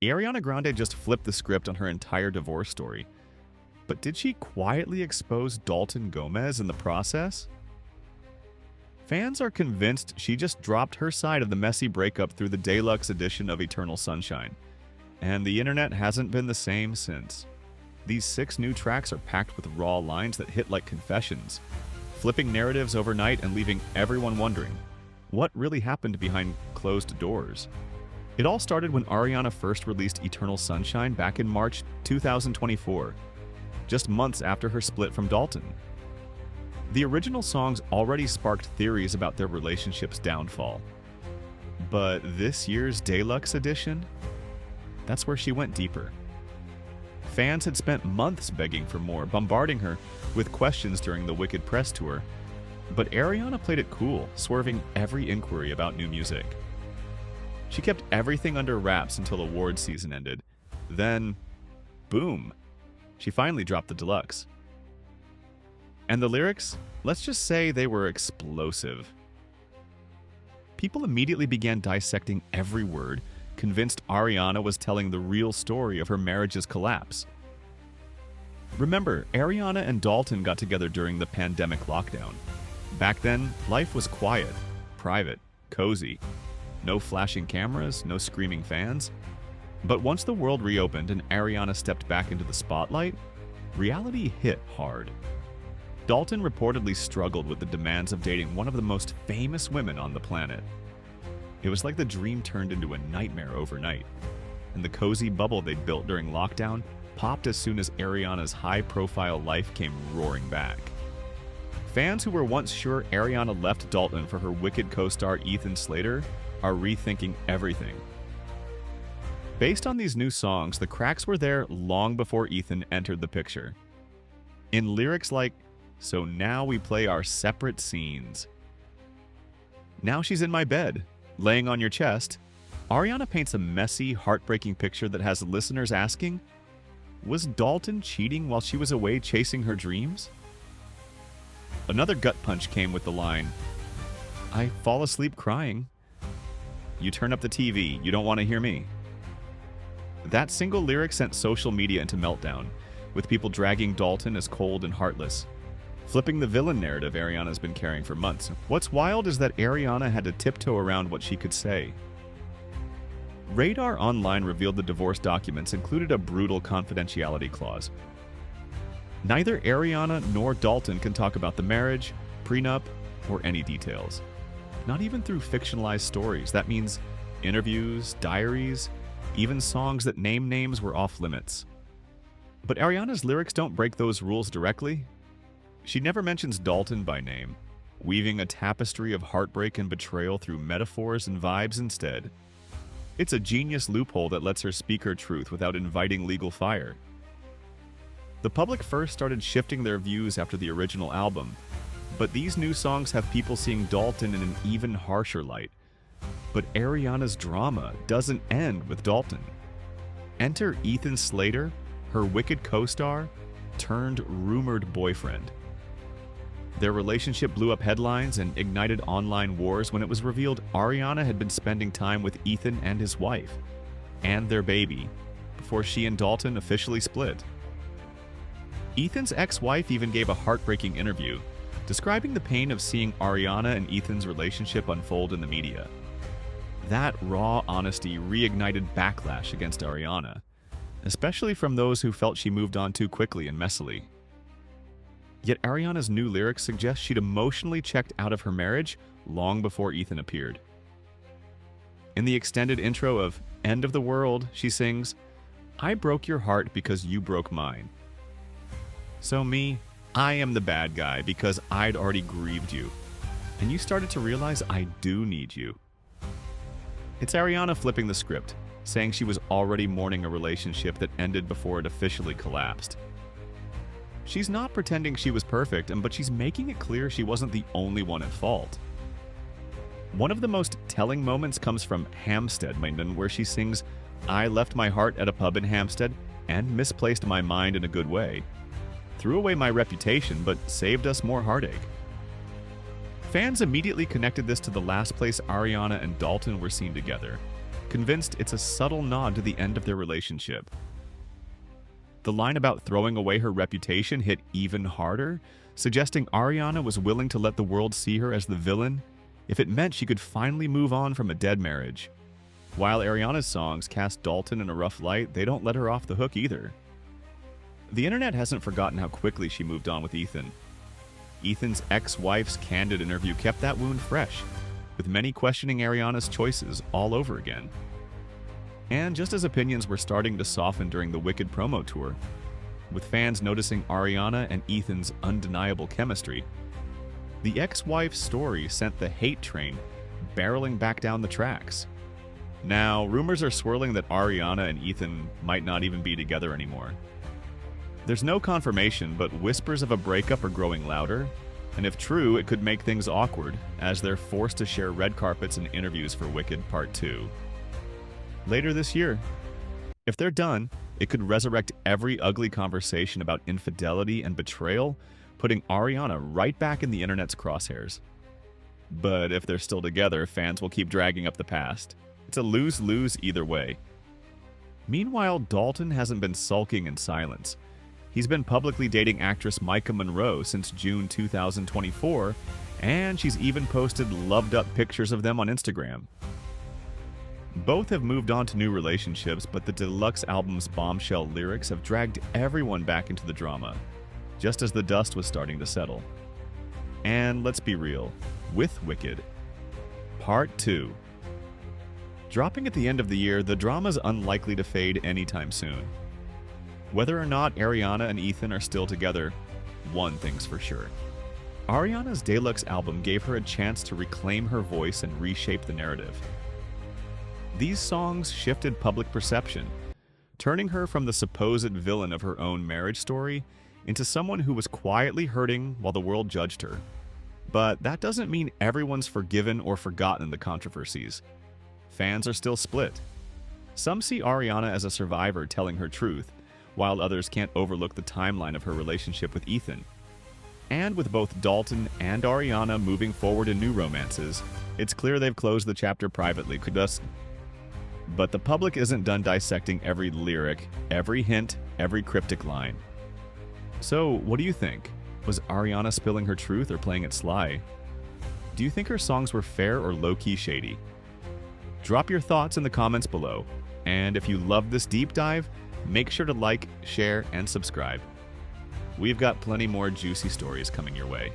Ariana Grande just flipped the script on her entire divorce story. But did she quietly expose Dalton Gomez in the process? Fans are convinced she just dropped her side of the messy breakup through the deluxe edition of Eternal Sunshine, and the internet hasn't been the same since. These 6 new tracks are packed with raw lines that hit like confessions, flipping narratives overnight and leaving everyone wondering, what really happened behind closed doors? It all started when Ariana first released Eternal Sunshine back in March 2024, just months after her split from Dalton. The original songs already sparked theories about their relationship's downfall. But this year's deluxe edition? That's where she went deeper. Fans had spent months begging for more, bombarding her with questions during the Wicked press tour. But Ariana played it cool, swerving every inquiry about new music. She kept everything under wraps until awards season ended. Then, boom, she finally dropped the deluxe. And the lyrics? Let's just say they were explosive. People immediately began dissecting every word, convinced Ariana was telling the real story of her marriage's collapse. Remember, Ariana and Dalton got together during the pandemic lockdown. Back then, life was quiet, private, cozy. No flashing cameras, no screaming fans. But once the world reopened and Ariana stepped back into the spotlight, reality hit hard. Dalton reportedly struggled with the demands of dating one of the most famous women on the planet. It was like the dream turned into a nightmare overnight, and the cozy bubble they'd built during lockdown popped as soon as Ariana's high-profile life came roaring back. Fans who were once sure Ariana left Dalton for her Wicked co-star Ethan Slater are rethinking everything. Based on these new songs, the cracks were there long before Ethan entered the picture. In lyrics like, "So now we play our separate scenes. Now she's in my bed, laying on your chest," Ariana paints a messy, heartbreaking picture that has listeners asking, was Dalton cheating while she was away chasing her dreams? Another gut punch came with the line, "I fall asleep crying. You turn up the TV, you don't want to hear me." That single lyric sent social media into meltdown, with people dragging Dalton as cold and heartless, flipping the villain narrative Ariana's been carrying for months. What's wild is that Ariana had to tiptoe around what she could say. Radar Online revealed the divorce documents included a brutal confidentiality clause. Neither Ariana nor Dalton can talk about the marriage, prenup, or any details. Not even through fictionalized stories. That means interviews, diaries, even songs that name names were off limits. But Ariana's lyrics don't break those rules directly. She never mentions Dalton by name, weaving a tapestry of heartbreak and betrayal through metaphors and vibes instead. It's a genius loophole that lets her speak her truth without inviting legal fire. The public first started shifting their views after the original album, but these new songs have people seeing Dalton in an even harsher light. But Ariana's drama doesn't end with Dalton. Enter Ethan Slater, her Wicked co-star, turned rumored boyfriend. Their relationship blew up headlines and ignited online wars when it was revealed Ariana had been spending time with Ethan and his wife, and their baby, before she and Dalton officially split. Ethan's ex-wife even gave a heartbreaking interview, describing the pain of seeing Ariana and Ethan's relationship unfold in the media. That raw honesty reignited backlash against Ariana, especially from those who felt she moved on too quickly and messily. Yet Ariana's new lyrics suggest she'd emotionally checked out of her marriage long before Ethan appeared. In the extended intro of End of the World, she sings, "I broke your heart because you broke mine. So me, I am the bad guy because I'd already grieved you. And you started to realize I do need you." It's Ariana flipping the script, saying she was already mourning a relationship that ended before it officially collapsed. She's not pretending she was perfect, but she's making it clear she wasn't the only one at fault. One of the most telling moments comes from Hampstead, where she sings, "I left my heart at a pub in Hampstead and misplaced my mind in a good way. Threw away my reputation, but saved us more heartache." Fans immediately connected this to the last place Ariana and Dalton were seen together, convinced it's a subtle nod to the end of their relationship. The line about throwing away her reputation hit even harder, suggesting Ariana was willing to let the world see her as the villain if it meant she could finally move on from a dead marriage. While Ariana's songs cast Dalton in a rough light, they don't let her off the hook either. The internet hasn't forgotten how quickly she moved on with Ethan. Ethan's ex-wife's candid interview kept that wound fresh, with many questioning Ariana's choices all over again. And just as opinions were starting to soften during the Wicked promo tour, with fans noticing Ariana and Ethan's undeniable chemistry, the ex-wife's story sent the hate train barreling back down the tracks. Now, rumors are swirling that Ariana and Ethan might not even be together anymore. There's no confirmation, but whispers of a breakup are growing louder, and if true, it could make things awkward, as they're forced to share red carpets and interviews for Wicked Part 2. Later this year, if they're done, it could resurrect every ugly conversation about infidelity and betrayal, putting Ariana right back in the internet's crosshairs. But if they're still together, fans will keep dragging up the past. It's a lose-lose either way. Meanwhile, Dalton hasn't been sulking in silence. He's been publicly dating actress Micah Monroe since June 2024, and she's even posted loved-up pictures of them on Instagram. Both have moved on to new relationships, but the deluxe album's bombshell lyrics have dragged everyone back into the drama, just as the dust was starting to settle. And let's be real, with Wicked, Part 2. Dropping at the end of the year, the drama's unlikely to fade anytime soon. Whether or not Ariana and Ethan are still together, one thing's for sure. Ariana's deluxe album gave her a chance to reclaim her voice and reshape the narrative. These songs shifted public perception, turning her from the supposed villain of her own marriage story into someone who was quietly hurting while the world judged her. But that doesn't mean everyone's forgiven or forgotten the controversies. Fans are still split. Some see Ariana as a survivor telling her truth, while others can't overlook the timeline of her relationship with Ethan. And with both Dalton and Ariana moving forward in new romances, it's clear they've closed the chapter privately. But the public isn't done dissecting every lyric, every hint, every cryptic line. So, what do you think? Was Ariana spilling her truth or playing it sly? Do you think her songs were fair or low-key shady? Drop your thoughts in the comments below. And if you loved this deep dive, make sure to like, share, and subscribe. We've got plenty more juicy stories coming your way.